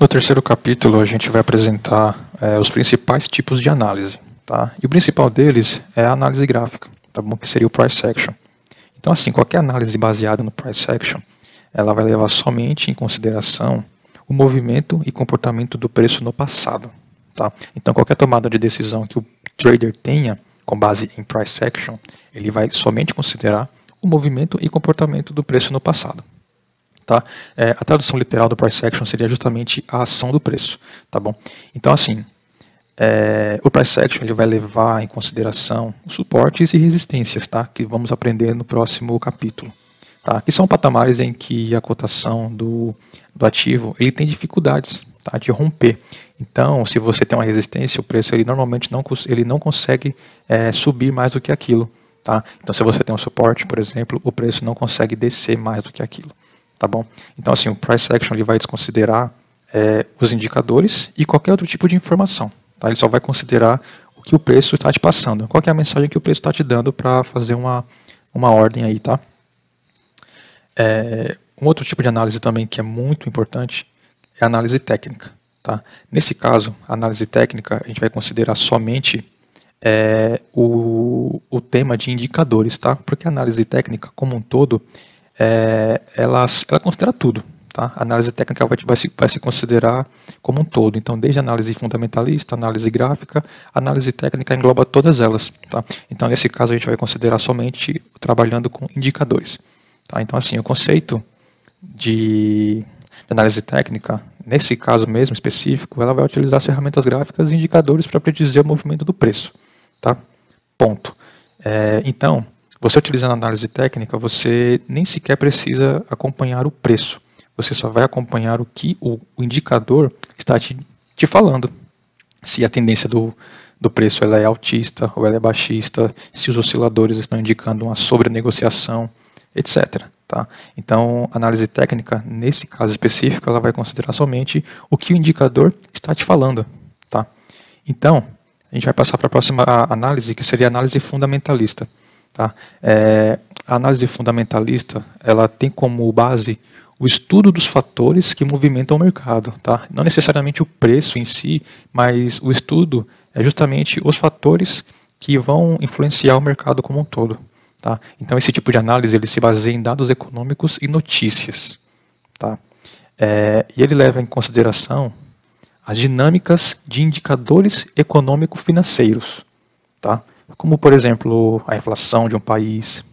No terceiro capítulo, a gente vai apresentar os principais tipos de análise, tá? E o principal deles é a análise gráfica, tá bom? Que seria o price action. Então, assim, qualquer análise baseada no price action, ela vai levar somente em consideração o movimento e comportamento do preço no passado, tá? Então, qualquer tomada de decisão que o trader tenha com base em price action, ele vai somente considerar o movimento e comportamento do preço no passado. Tá? A tradução literal do price action seria justamente a ação do preço, tá bom? Então, assim, o price action ele vai levar em consideração os suportes e resistências, tá? Que vamos aprender no próximo capítulo, tá? Que são patamares em que a cotação do ativo ele tem dificuldades, tá? De romper. Então, se você tem uma resistência, o preço ele normalmente não consegue subir mais do que aquilo, tá? Então, se você tem um suporte, por exemplo, o preço não consegue descer mais do que aquilo. Tá bom? Então, assim, o price action ele vai desconsiderar os indicadores e qualquer outro tipo de informação. Tá? Ele só vai considerar o que o preço está te passando. Qual que é a mensagem que o preço está te dando para fazer uma ordem aí, tá? Um outro tipo de análise também que é muito importante é a análise técnica. Tá? Nesse caso, a análise técnica, a gente vai considerar somente o tema de indicadores, tá? Porque a análise técnica como um todo ela considera tudo, tá? A análise técnica vai se considerar como um todo. Então, desde a análise fundamentalista, análise gráfica, a análise técnica engloba todas elas, tá? Então, nesse caso, a gente vai considerar somente trabalhando com indicadores, tá? Então, assim, o conceito de análise técnica, nesse caso mesmo específico, ela vai utilizar as ferramentas gráficas e indicadores para predizer o movimento do preço, tá? Ponto. Então, você utilizando a análise técnica, você nem sequer precisa acompanhar o preço. Você só vai acompanhar o que o indicador está te falando. Se a tendência do preço ela é altista ou ela é baixista, se os osciladores estão indicando uma sobrenegociação, etc. Tá? Então, a análise técnica, nesse caso específico, ela vai considerar somente o que o indicador está te falando. Tá? Então, a gente vai passar para a próxima análise, que seria a análise fundamentalista. Tá? A análise fundamentalista ela tem como base o estudo dos fatores que movimentam o mercado. Tá? Não necessariamente o preço em si, mas o estudo é justamente os fatores que vão influenciar o mercado como um todo. Tá? Então esse tipo de análise ele se baseia em dados econômicos e notícias. Tá? E ele leva em consideração as dinâmicas de indicadores econômico-financeiros. Tá? Como, por exemplo, a inflação de um país,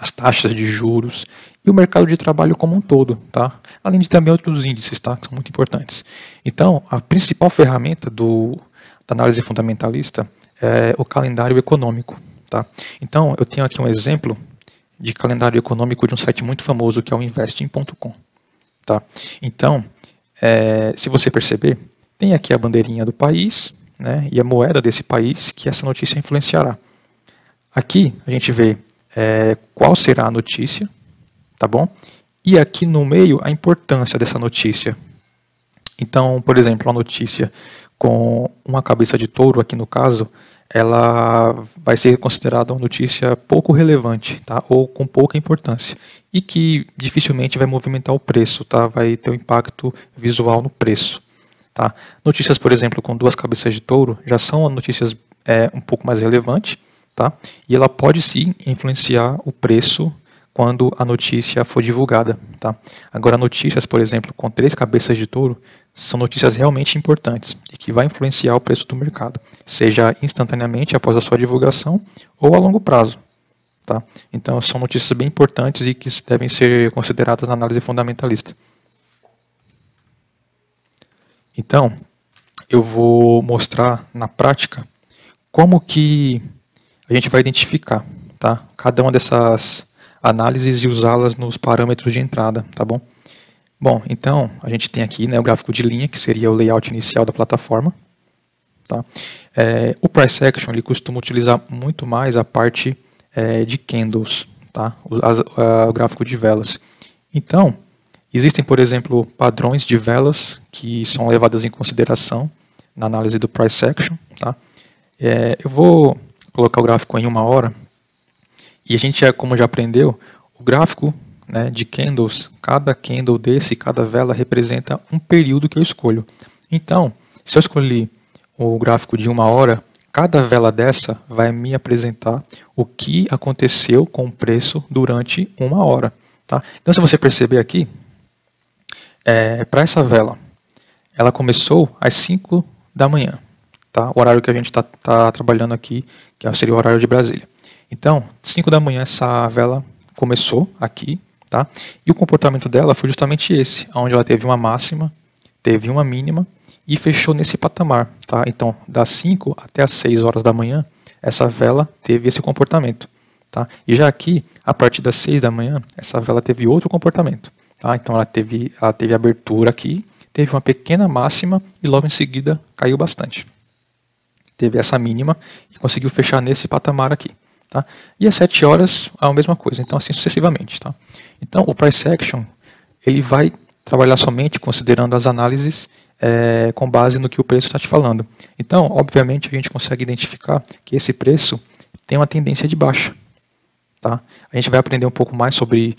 as taxas de juros e o mercado de trabalho como um todo, tá? Além de também outros índices, tá? Que são muito importantes. Então, a principal ferramenta da análise fundamentalista é o calendário econômico, tá? Então, eu tenho aqui um exemplo de calendário econômico de um site muito famoso, que é o investing.com. Tá? Então, se você perceber, tem aqui a bandeirinha do país, né, e a moeda desse país que essa notícia influenciará. Aqui a gente vê qual será a notícia, tá bom? E aqui no meio a importância dessa notícia. Então, por exemplo, a notícia com uma cabeça de touro, aqui no caso, ela vai ser considerada uma notícia pouco relevante, tá? Ou com pouca importância, e que dificilmente vai movimentar o preço, tá? Vai ter um impacto visual no preço. Tá? Notícias, por exemplo, com duas cabeças de touro já são notícias um pouco mais relevantes, tá? E ela pode sim influenciar o preço quando a notícia for divulgada. Tá? Agora, notícias, por exemplo, com três cabeças de touro são notícias realmente importantes e que vai influenciar o preço do mercado, seja instantaneamente após a sua divulgação ou a longo prazo. Tá? Então, são notícias bem importantes e que devem ser consideradas na análise fundamentalista. Então, eu vou mostrar na prática como que a gente vai identificar, tá? Cada uma dessas análises e usá-las nos parâmetros de entrada, tá bom? Bom, então, a gente tem aqui, né, o gráfico de linha, que seria o layout inicial da plataforma. Tá? O Price Action ele costuma utilizar muito mais a parte de candles, tá? O gráfico de velas. Então, existem, por exemplo, padrões de velas que são levadas em consideração na análise do Price Action. Tá? Eu vou colocar o gráfico em 1 hora e a gente, como já aprendeu, o gráfico né, de candles, cada candle desse, cada vela representa um período que eu escolho. Então, se eu escolhi o gráfico de 1 hora, cada vela dessa vai me apresentar o que aconteceu com o preço durante 1 hora. Tá? Então, se você perceber aqui, para essa vela, ela começou às 5 da manhã, tá? O horário que a gente está trabalhando aqui, que seria o horário de Brasília. Então, 5 da manhã essa vela começou aqui, tá? E o comportamento dela foi justamente esse, onde ela teve uma máxima, teve uma mínima e fechou nesse patamar, tá? Então, das 5 até as 6 horas da manhã, essa vela teve esse comportamento, tá? E já aqui, a partir das 6 da manhã, essa vela teve outro comportamento, tá? Então, ela teve abertura aqui, teve uma pequena máxima e logo em seguida caiu bastante. Teve essa mínima e conseguiu fechar nesse patamar aqui. Tá? E às 7 horas a mesma coisa, então assim sucessivamente. Tá? Então o Price Action ele vai trabalhar somente considerando as análises com base no que o preço está te falando. Então, obviamente, a gente consegue identificar que esse preço tem uma tendência de baixa. Tá? A gente vai aprender um pouco mais sobre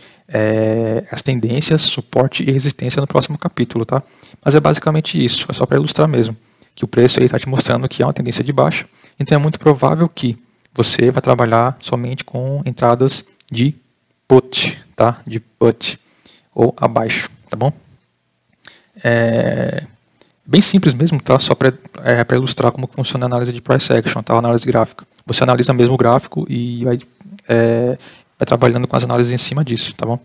as tendências, suporte e resistência no próximo capítulo. Tá? Mas é basicamente isso, é só para ilustrar mesmo, que o preço está te mostrando que há uma tendência de baixa, então é muito provável que você vai trabalhar somente com entradas de put, tá? De put ou abaixo, tá bom? Bem simples mesmo, tá? Só para ilustrar como funciona a análise de price action, tá? A análise gráfica. Você analisa mesmo o gráfico e vai trabalhando com as análises em cima disso, tá bom?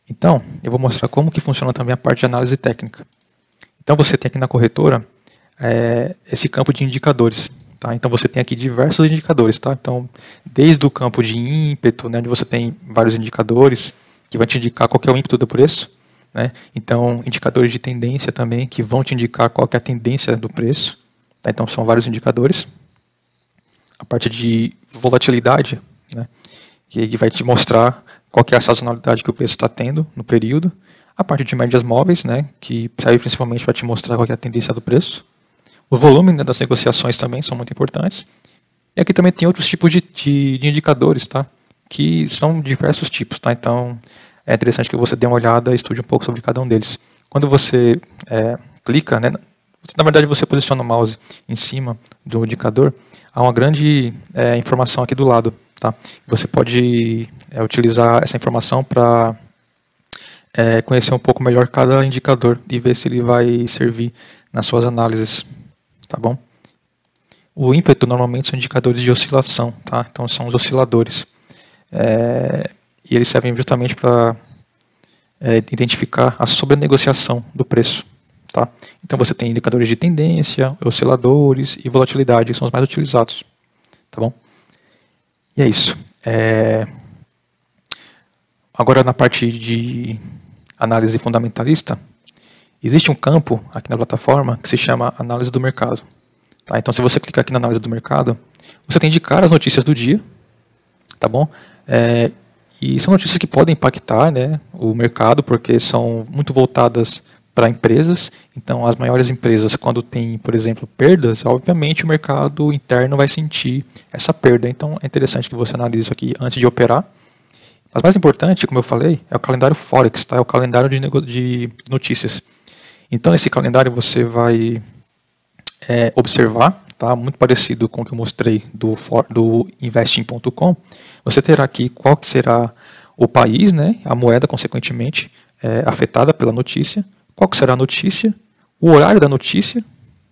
Então, eu vou mostrar como que funciona também a parte de análise técnica. Então, você tem aqui na corretora esse campo de indicadores. Tá? Então você tem aqui diversos indicadores, tá? Então, desde o campo de ímpeto, né, onde você tem vários indicadores que vai te indicar qual que é o ímpeto do preço, né? Então, indicadores de tendência também que vão te indicar qual que é a tendência do preço, tá? Então são vários indicadores. A parte de volatilidade, né, que vai te mostrar qual que é a sazonalidade que o preço está tendo no período. A parte de médias móveis, né, que serve principalmente para te mostrar qual que é a tendência do preço. O volume, né, das negociações também são muito importantes. E aqui também tem outros tipos de indicadores, tá? Que são diversos tipos, tá? Então é interessante que você dê uma olhada e estude um pouco sobre cada um deles. Quando você clica, né, na verdade você posiciona o mouse em cima do indicador, há uma grande informação aqui do lado, tá? Você pode utilizar essa informação para conhecer um pouco melhor cada indicador e ver se ele vai servir nas suas análises. Tá bom? O ímpeto normalmente são indicadores de oscilação, tá? Então são os osciladores. E eles servem justamente para identificar a sobrenegociação do preço. Tá? Então você tem indicadores de tendência, osciladores e volatilidade, que são os mais utilizados. Tá bom? E é isso. Agora na parte de análise fundamentalista, existe um campo aqui na plataforma que se chama análise do mercado. Tá? Então, se você clicar aqui na análise do mercado, você tem de cara as notícias do dia, tá bom? E são notícias que podem impactar, né, o mercado, porque são muito voltadas para empresas. Então, as maiores empresas, quando tem, por exemplo, perdas, obviamente o mercado interno vai sentir essa perda. Então, é interessante que você analise isso aqui antes de operar. Mas mais importante, como eu falei, é o calendário Forex, tá? É o calendário de notícias. Então, nesse calendário você vai observar, tá? Muito parecido com o que eu mostrei do investing.com. Você terá aqui qual que será o país, né? A moeda, consequentemente, afetada pela notícia, qual que será a notícia, o horário da notícia,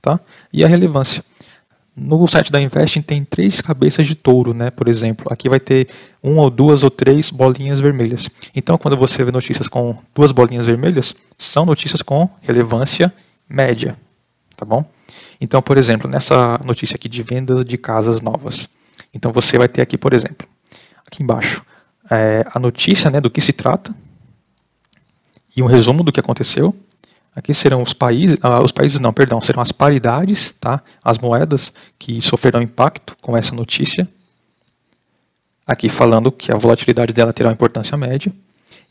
tá? E a relevância. No site da Investing tem 3 cabeças de touro, né? Por exemplo, aqui vai ter 1 ou 2 ou 3 bolinhas vermelhas. Então, quando você vê notícias com 2 bolinhas vermelhas, são notícias com relevância média, tá bom? Então, por exemplo, nessa notícia aqui de venda de casas novas, então você vai ter aqui, por exemplo, aqui embaixo, a notícia, né, do que se trata e um resumo do que aconteceu. Aqui serão serão as paridades, tá? As moedas que sofrerão impacto com essa notícia. Aqui falando que a volatilidade dela terá uma importância média.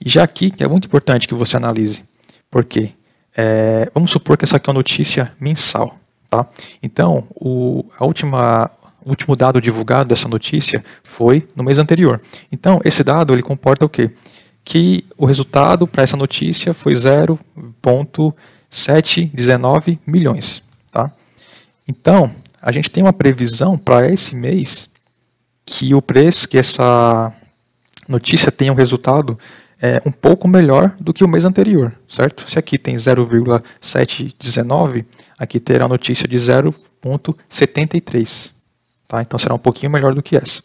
E já aqui, que é muito importante que você analise, porque vamos supor que essa aqui é uma notícia mensal, tá? Então, o último dado divulgado dessa notícia foi no mês anterior. Então, esse dado ele comporta o quê? que o resultado para essa notícia foi 0,719 milhões. Tá? Então, a gente tem uma previsão para esse mês que o preço, que essa notícia tenha um resultado um pouco melhor do que o mês anterior, certo? Se aqui tem 0,719, aqui terá a notícia de 0,73. Tá? Então será um pouquinho melhor do que essa.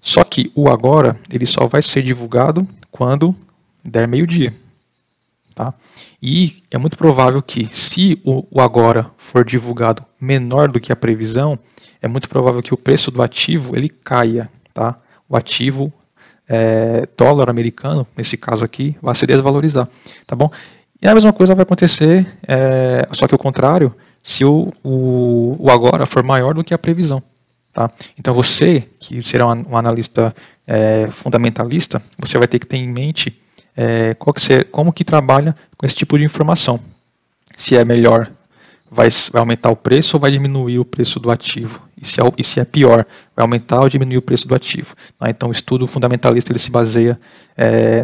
Só que o agora, ele só vai ser divulgado quando der meio-dia. Tá? E é muito provável que, se o agora for divulgado menor do que a previsão, é muito provável que o preço do ativo ele caia. Tá? O ativo dólar americano, nesse caso aqui, vai se desvalorizar. Tá bom? E a mesma coisa vai acontecer, só que o contrário, se o agora for maior do que a previsão. Tá? Então você, que será um analista fundamentalista, você vai ter que ter em mente como que trabalha com esse tipo de informação. Se é melhor, vai aumentar o preço ou vai diminuir o preço do ativo. E se é pior, vai aumentar ou diminuir o preço do ativo. Tá? Então o estudo fundamentalista ele se baseia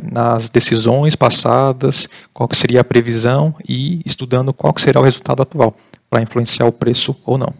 nas decisões passadas, qual que seria a previsão e estudando qual que será o resultado atual, para influenciar o preço ou não.